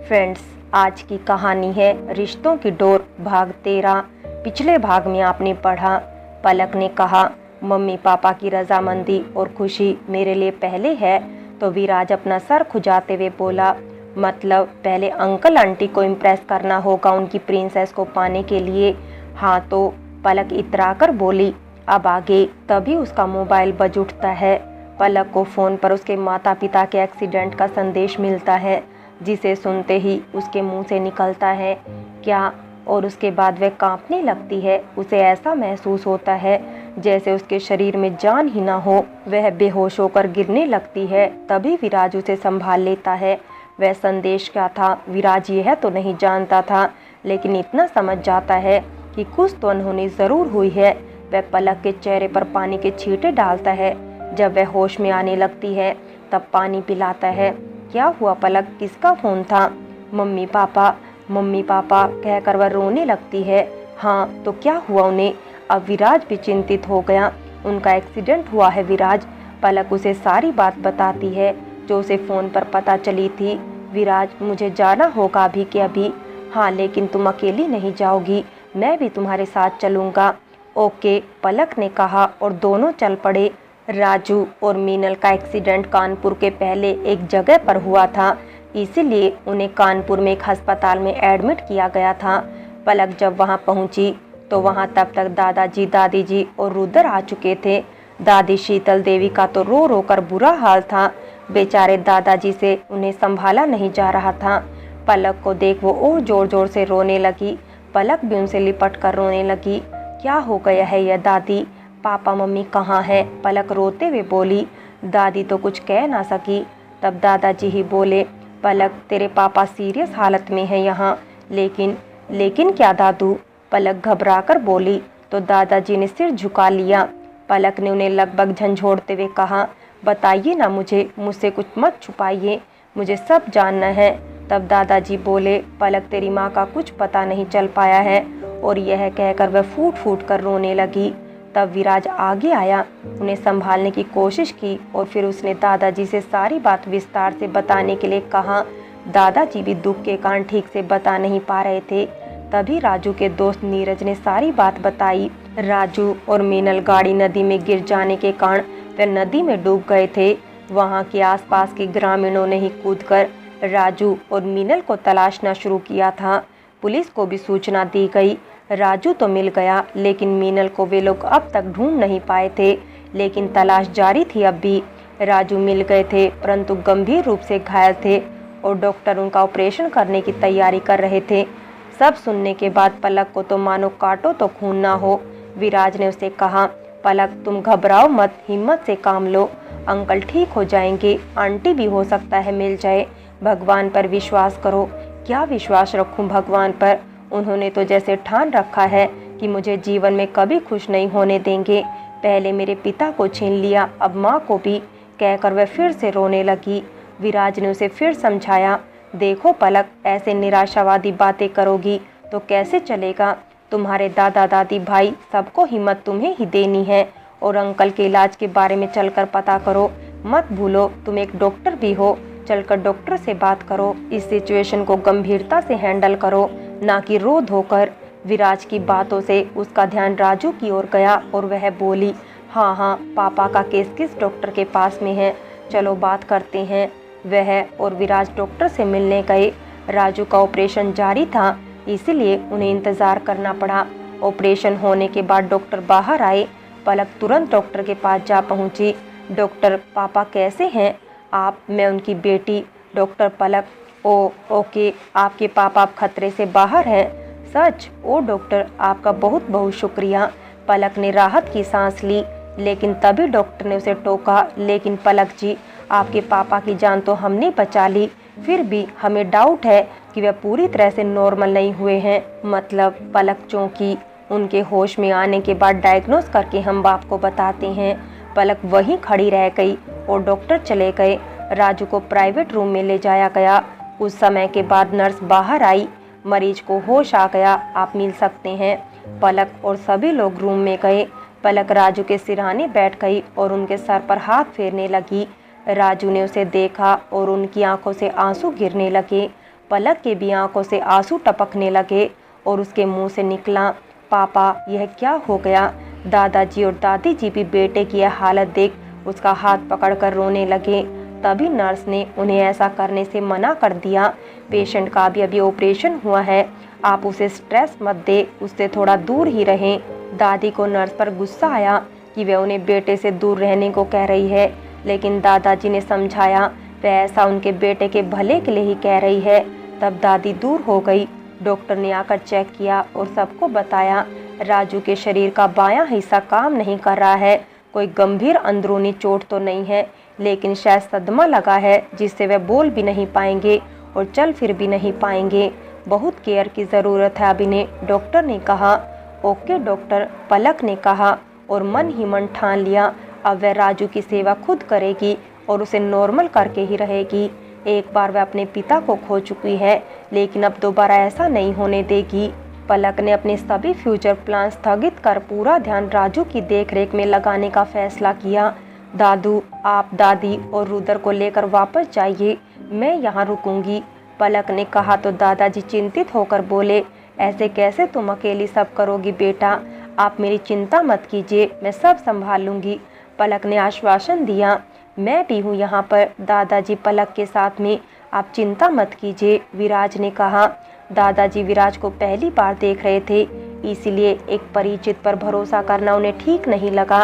Friends, आज की कहानी है रिश्तों की डोर भाग 13। पिछले भाग में आपने पढ़ा, पलक ने कहा मम्मी पापा की रजामंदी और खुशी मेरे लिए पहले है। तो विराज अपना सर खुजाते हुए बोला, मतलब पहले अंकल आंटी को इम्प्रेस करना होगा उनकी प्रिंसेस को पाने के लिए। हाँ, तो पलक इतराकर बोली, अब आगे। तभी उसका मोबाइल बज उठता है। पलक को फ़ोन पर उसके माता पिता के एक्सीडेंट का संदेश मिलता है, जिसे सुनते ही उसके मुंह से निकलता है क्या, और उसके बाद वह कांपने लगती है। उसे ऐसा महसूस होता है जैसे उसके शरीर में जान ही ना हो। वह बेहोश होकर गिरने लगती है। तभी विराज उसे संभाल लेता है। वह संदेश क्या था विराज यह तो नहीं जानता था, लेकिन इतना समझ जाता है कि कुछ तो अनहोनी ज़रूर हुई है। वह पलक के चेहरे पर पानी के छींटे डालता है। जब वह होश में आने लगती है तब पानी पिलाता है। क्या हुआ पलक, किसका फ़ोन था? मम्मी पापा कहकर वह रोने लगती है। हाँ, तो क्या हुआ उन्हें? अब विराज भी चिंतित हो गया। उनका एक्सीडेंट हुआ है विराज। पलक उसे सारी बात बताती है जो उसे फ़ोन पर पता चली थी। विराज, मुझे जाना होगा अभी के अभी। हाँ, लेकिन तुम अकेली नहीं जाओगी, मैं भी तुम्हारे साथ चलूँगा। ओके, पलक ने कहा और दोनों चल पड़े। राजू और मीनल का एक्सीडेंट कानपुर के पहले एक जगह पर हुआ था, इसीलिए उन्हें कानपुर में एक अस्पताल में एडमिट किया गया था। पलक जब वहां पहुंची तो वहां तब तक दादाजी, दादी जी और रुद्र आ चुके थे। दादी शीतल देवी का तो रो रो कर बुरा हाल था। बेचारे दादाजी से उन्हें संभाला नहीं जा रहा था। पलक को देख वो और जोर जोर से रोने लगी। पलक भी उनसे लिपट कर रोने लगी। क्या हो गया है यह दादी? पापा मम्मी कहाँ है? पलक रोते हुए बोली। दादी तो कुछ कह ना सकी। तब दादाजी ही बोले, पलक तेरे पापा सीरियस हालत में है यहाँ। लेकिन क्या दादू? पलक घबराकर बोली। तो दादाजी ने सिर झुका लिया। पलक ने उन्हें लगभग झंझोड़ते हुए कहा, बताइए ना मुझसे कुछ मत छुपाइए, मुझे सब जानना है। तब दादाजी बोले, पलक तेरी माँ का कुछ पता नहीं चल पाया है। और यह कहकर वह फूट फूट कर रोने लगी। तब विराज आगे आया, उन्हें संभालने की कोशिश की और फिर उसने दादाजी से सारी बात विस्तार से बताने के लिए कहा। दादाजी भी दुख के कारण ठीक से बता नहीं पा रहे थे। तभी राजू के दोस्त नीरज ने सारी बात बताई। राजू और मीनल गाड़ी नदी में गिर जाने के कारण वे नदी में डूब गए थे। वहां के आसपास के ग्रामीणों ने ही कूदकर राजू और मीनल को तलाशना शुरू किया था। पुलिस को भी सूचना दी गई। राजू तो मिल गया, लेकिन मीनल को वे लोग अब तक ढूंढ नहीं पाए थे, लेकिन तलाश जारी थी अब भी। राजू मिल गए थे, परंतु गंभीर रूप से घायल थे और डॉक्टर उनका ऑपरेशन करने की तैयारी कर रहे थे। सब सुनने के बाद पलक को तो मानो काटो तो खून ना हो। विराज ने उसे कहा, पलक तुम घबराओ मत, हिम्मत से काम लो, अंकल ठीक हो जाएंगे, आंटी भी हो सकता है मिल जाए, भगवान पर विश्वास करो। क्या विश्वास रखूं भगवान पर? उन्होंने तो जैसे ठान रखा है कि मुझे जीवन में कभी खुश नहीं होने देंगे। पहले मेरे पिता को छीन लिया, अब माँ को भी, कहकर वह फिर से रोने लगी। विराज ने उसे फिर समझाया, देखो पलक, ऐसे निराशावादी बातें करोगी तो कैसे चलेगा? तुम्हारे दादा दादी भाई सबको हिम्मत तुम्हें ही देनी है और अंकल के इलाज के बारे में चलकर पता करो। मत भूलो तुम एक डॉक्टर भी हो, चलकर डॉक्टर से बात करो। इस सिचुएशन को गंभीरता से हैंडल करो, ना कि रो धोकर। विराज की बातों से उसका ध्यान राजू की ओर गया और वह बोली, हाँ, पापा का केस किस डॉक्टर के पास में है, चलो बात करते हैं। वह और विराज डॉक्टर से मिलने गए। राजू का ऑपरेशन जारी था, इसीलिए उन्हें इंतजार करना पड़ा। ऑपरेशन होने के बाद डॉक्टर बाहर आए। पलक तुरंत डॉक्टर के पास जा पहुंची। डॉक्टर, पापा कैसे हैं आप? मैं उनकी बेटी डॉक्टर पलक। ओके, आपके पापा अब खतरे से बाहर हैं? सच? ओ डॉक्टर, आपका बहुत बहुत शुक्रिया। पलक ने राहत की सांस ली, लेकिन तभी डॉक्टर ने उसे टोका, लेकिन पलक जी, आपके पापा की जान तो हमने बचा ली, फिर भी हमें डाउट है कि वह पूरी तरह से नॉर्मल नहीं हुए हैं। मतलब? पलक चौंकी। उनके होश में आने के बाद डायग्नोस करके हम आपको बताते हैं। पलक वहीं खड़ी रह गई और डॉक्टर चले गए। राजू को प्राइवेट रूम में ले जाया गया। कुछ समय के बाद नर्स बाहर आई। मरीज को होश आ गया, आप मिल सकते हैं। पलक और सभी लोग रूम में गए। पलक राजू के सिरहाने बैठ गई और उनके सर पर हाथ फेरने लगी। राजू ने उसे देखा और उनकी आंखों से आंसू गिरने लगे। पलक के भी आंखों से आंसू टपकने लगे और उसके मुंह से निकला, पापा यह क्या हो गया। दादाजी और दादी जी भी बेटे की यह हालत देख उसका हाथ पकड़कर रोने लगे। तभी नर्स ने उन्हें ऐसा करने से मना कर दिया। पेशेंट का भी अभी ऑपरेशन हुआ है, आप उसे स्ट्रेस मत दे, उससे थोड़ा दूर ही रहें। दादी को नर्स पर गुस्सा आया कि वह उन्हें बेटे से दूर रहने को कह रही है, लेकिन दादाजी ने समझाया वह ऐसा उनके बेटे के भले के लिए ही कह रही है। तब दादी दूर हो गई। डॉक्टर ने आकर चेक किया और सबको बताया राजू के शरीर का बायां हिस्सा काम नहीं कर रहा है। कोई गंभीर अंदरूनी चोट तो नहीं है, लेकिन शायद सदमा लगा है जिससे वह बोल भी नहीं पाएंगे और चल फिर भी नहीं पाएंगे। बहुत केयर की ज़रूरत है अब इन्हें, डॉक्टर ने कहा। ओके डॉक्टर, पलक ने कहा और मन ही मन ठान लिया अब वह राजू की सेवा खुद करेगी और उसे नॉर्मल करके ही रहेगी। एक बार वह अपने पिता को खो चुकी है, लेकिन अब दोबारा ऐसा नहीं होने देगी। पलक ने अपने सभी फ्यूचर प्लान स्थगित कर पूरा ध्यान राजू की देखरेख में लगाने का फैसला किया। दादू, आप दादी और रुद्र को लेकर वापस जाइए, मैं यहाँ रुकूंगी, पलक ने कहा तो दादाजी चिंतित होकर बोले, ऐसे कैसे तुम अकेली सब करोगी बेटा, आप मेरी चिंता मत कीजिए, मैं सब संभाल लूंगी, पलक ने आश्वासन दिया। मैं भी हूँ यहाँ पर दादाजी, पलक के साथ में, आप चिंता मत कीजिए, विराज ने कहा। दादाजी विराज को पहली बार देख रहे थे, इसलिए एक परिचित पर भरोसा करना उन्हें ठीक नहीं लगा।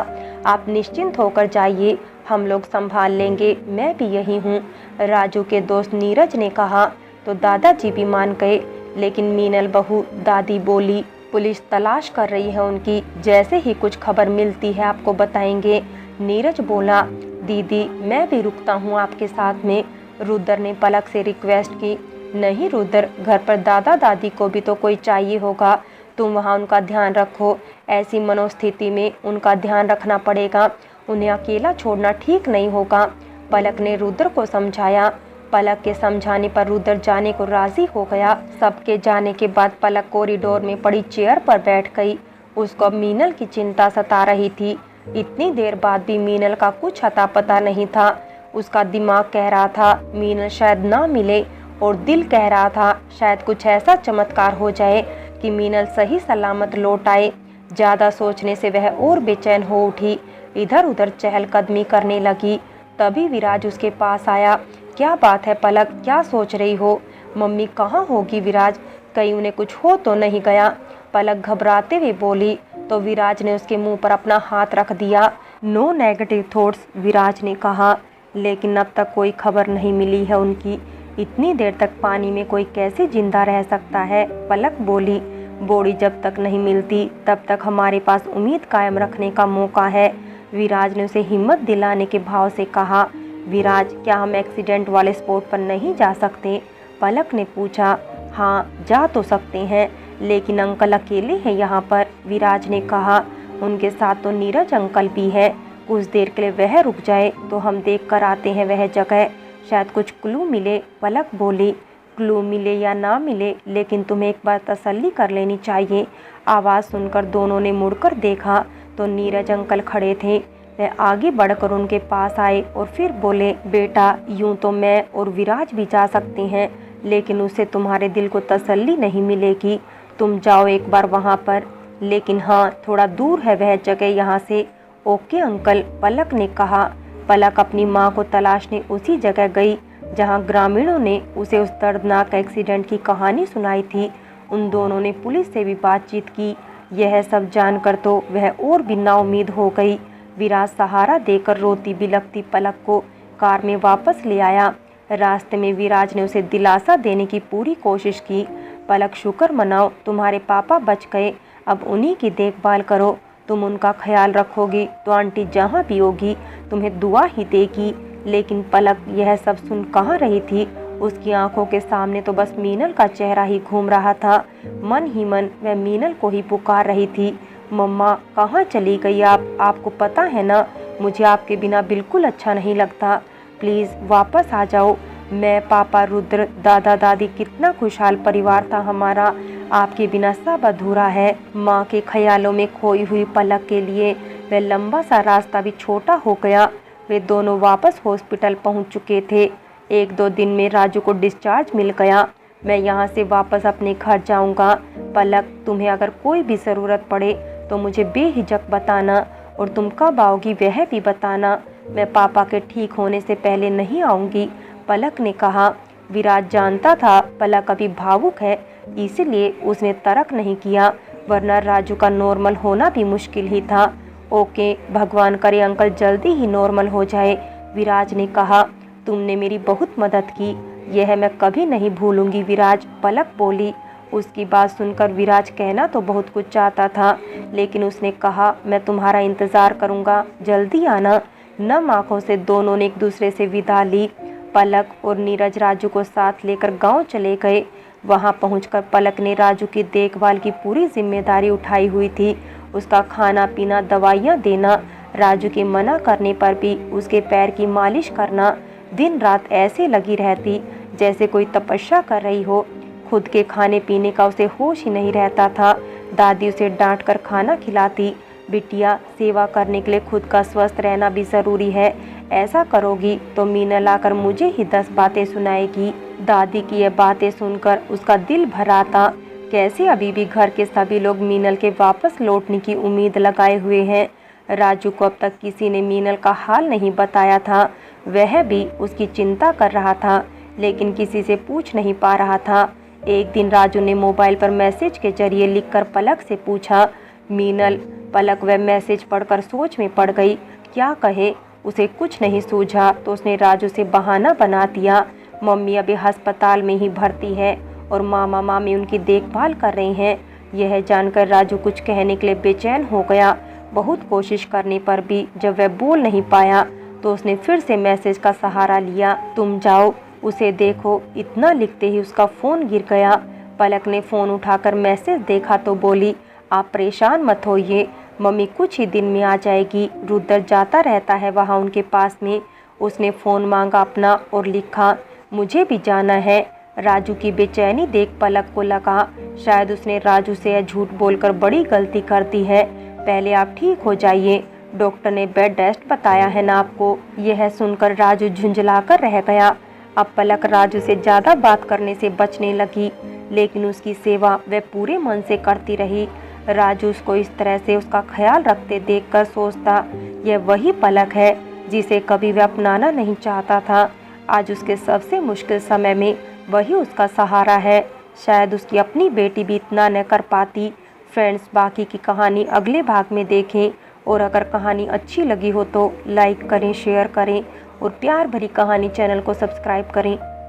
आप निश्चिंत होकर जाइए, हम लोग संभाल लेंगे, मैं भी यही हूँ, राजू के दोस्त नीरज ने कहा तो दादाजी भी मान गए। लेकिन मीनल बहू, दादी बोली, पुलिस तलाश कर रही है उनकी, जैसे ही कुछ खबर मिलती है आपको बताएंगे। नीरज बोला, दीदी मैं भी रुकता हूँ आपके साथ में। रुद्र ने पलक से रिक्वेस्ट की। नहीं रुद्र, घर पर दादा दादी को भी तो कोई चाहिए होगा, तुम वहाँ उनका ध्यान रखो, ऐसी मनोस्थिति में उनका ध्यान रखना पड़ेगा, उन्हें अकेला छोड़ना ठीक नहीं होगा, पलक ने रुद्र को समझाया। पलक के समझाने पर रुद्र जाने को राजी हो गया। सबके जाने के बाद पलक कॉरिडोर में पड़ी चेयर पर बैठ गई। उसको अब मीनल की चिंता सता रही थी। इतनी देर बाद भी मीनल का कुछ अता पता नहीं था। उसका दिमाग कह रहा था मीनल शायद ना मिले और दिल कह रहा था शायद कुछ ऐसा चमत्कार हो जाए कि मीनल सही सलामत लौट आए। ज्यादा सोचने से वह और बेचैन हो उठी, इधर उधर चहलकदमी करने लगी। तभी विराज उसके पास आया। क्या बात है पलक, क्या सोच रही हो? मम्मी कहाँ होगी विराज, कहीं उन्हें कुछ हो तो नहीं गया? पलक घबराते हुए बोली तो विराज ने उसके मुंह पर अपना हाथ रख दिया। नो नेगेटिव थॉट्स, विराज ने कहा, लेकिन अब तक कोई खबर नहीं मिली है उनकी। इतनी देर तक पानी में कोई कैसे जिंदा रह सकता है? पलक बोली, बॉडी जब तक नहीं मिलती तब तक हमारे पास उम्मीद कायम रखने का मौका है, विराज ने उसे हिम्मत दिलाने के भाव से कहा। विराज, क्या हम एक्सीडेंट वाले स्पॉट पर नहीं जा सकते? पलक ने पूछा। हाँ जा तो सकते हैं, लेकिन अंकल अकेले हैं यहाँ पर, विराज ने कहा। उनके साथ तो नीरज अंकल भी है, कुछ देर के लिए वह रुक जाए तो हम देख कर आते हैं वह जगह, शायद कुछ क्लू मिले, पलक बोली। क्लू मिले या ना मिले, लेकिन तुम्हें एक बार तसल्ली कर लेनी चाहिए। आवाज़ सुनकर दोनों ने मुड़कर देखा तो नीरज अंकल खड़े थे। वह आगे बढ़कर उनके पास आए और फिर बोले, बेटा यूं तो मैं और विराज भी जा सकते हैं, लेकिन उससे तुम्हारे दिल को तसल्ली नहीं मिलेगी। तुम जाओ एक बार वहाँ पर, लेकिन हाँ थोड़ा दूर है वह जगह यहाँ से। ओके अंकल, पलक ने कहा। पलक अपनी माँ को तलाशने उसी जगह गई जहाँ ग्रामीणों ने उसे उस दर्दनाक एक्सीडेंट की कहानी सुनाई थी। उन दोनों ने पुलिस से भी बातचीत की। यह सब जानकर तो वह और भी नाउम्मीद हो गई। विराज सहारा देकर रोती बिलखती पलक को कार में वापस ले आया। रास्ते में विराज ने उसे दिलासा देने की पूरी कोशिश की। पलक, शुक्र मनाओ तुम्हारे पापा बच गए, अब उन्हीं की देखभाल करो, तुम उनका ख्याल रखोगी तो आंटी जहाँ भी होगी तुम्हें दुआ ही देगी। लेकिन पलक यह सब सुन कहाँ रही थी? उसकी आंखों के सामने तो बस मीनल का चेहरा ही घूम रहा था। मन ही मन वह मीनल को ही पुकार रही थी। मम्मा कहाँ चली गई आप? आपको पता है ना मुझे आपके बिना बिल्कुल अच्छा नहीं लगता, प्लीज़ वापस आ जाओ। मैं, पापा, रुद्र, दादा दादी, कितना खुशहाल परिवार था हमारा, आपके बिना सब अधूरा है। माँ के ख्यालों में खोई हुई पलक के लिए वह लंबा सा रास्ता भी छोटा हो गया। वे दोनों वापस हॉस्पिटल पहुँच चुके थे। 1-2 दिन में राजू को डिस्चार्ज मिल गया। मैं यहाँ से वापस अपने घर जाऊँगा। पलक, तुम्हें अगर कोई भी ज़रूरत पड़े तो मुझे बेहिचक बताना, और तुम कब आओगी वह भी बताना। मैं पापा के ठीक होने से पहले नहीं आऊँगी, पलक ने कहा। विराज जानता था पलक अभी भावुक है, इसलिए उसने तर्क नहीं किया, वरना राजू का नॉर्मल होना भी मुश्किल ही था। ओके, भगवान करे अंकल जल्दी ही नॉर्मल हो जाए, विराज ने कहा। तुमने मेरी बहुत मदद की, यह मैं कभी नहीं भूलूंगी विराज, पलक बोली। उसकी बात सुनकर विराज कहना तो बहुत कुछ चाहता था, लेकिन उसने कहा, मैं तुम्हारा इंतज़ार करूँगा, जल्दी आना। नम आँखों से दोनों ने एक दूसरे से विदा ली। पलक और नीरज राजू को साथ लेकर गांव चले गए। वहां पहुंचकर पलक ने राजू की देखभाल की पूरी जिम्मेदारी उठाई हुई थी। उसका खाना पीना, दवाइयां देना, राजू के मना करने पर भी उसके पैर की मालिश करना। दिन रात ऐसे लगी रहती जैसे कोई तपस्या कर रही हो। खुद के खाने पीने का उसे होश ही नहीं रहता था। दादी उसे डांट कर खाना खिलाती। बिटिया, सेवा करने के लिए खुद का स्वस्थ रहना भी ज़रूरी है। ऐसा करोगी तो मीनल आकर मुझे ही 10 बातें सुनाएगी। दादी की ये बातें सुनकर उसका दिल भर आता। कैसे अभी भी घर के सभी लोग मीनल के वापस लौटने की उम्मीद लगाए हुए हैं। राजू को अब तक किसी ने मीनल का हाल नहीं बताया था। वह भी उसकी चिंता कर रहा था, लेकिन किसी से पूछ नहीं पा रहा था। एक दिन राजू ने मोबाइल पर मैसेज के जरिए लिखकर पलक से पूछा, मीनल। पलक वह मैसेज पढ़कर सोच में पड़ गई, क्या कहे। उसे कुछ नहीं सूझा तो उसने राजू से बहाना बना दिया। मम्मी अभी अस्पताल में ही भर्ती है और मामा मामी उनकी देखभाल कर रहे हैं। यह जानकर राजू कुछ कहने के लिए बेचैन हो गया। बहुत कोशिश करने पर भी जब वह बोल नहीं पाया तो उसने फिर से मैसेज का सहारा लिया, तुम जाओ, उसे देखो। इतना लिखते ही उसका फ़ोन गिर गया। पलक ने फ़ोन उठाकर मैसेज देखा तो बोली, आप परेशान मत होइए, मम्मी कुछ ही दिन में आ जाएगी, रुद्र जाता रहता है वहाँ उनके पास में। उसने फ़ोन मांगा अपना और लिखा, मुझे भी जाना है। राजू की बेचैनी देख पलक को लगा शायद उसने राजू से यह झूठ बोलकर बड़ी गलती कर दी है। पहले आप ठीक हो जाइए, डॉक्टर ने बेड रेस्ट बताया है ना आपको। यह सुनकर राजू झुंझलाकर रह गया। अब पलक राजू से ज़्यादा बात करने से बचने लगी, लेकिन उसकी सेवा वह पूरे मन से करती रही। राजू उसको इस तरह से उसका ख्याल रखते देखकर सोचता, यह वही पलक है जिसे कभी वह अपनाना नहीं चाहता था। आज उसके सबसे मुश्किल समय में वही उसका सहारा है। शायद उसकी अपनी बेटी भी इतना न कर पाती। फ्रेंड्स, बाकी की कहानी अगले भाग में देखें, और अगर कहानी अच्छी लगी हो तो लाइक करें, शेयर करें और प्यार भरी कहानी चैनल को सब्सक्राइब करें।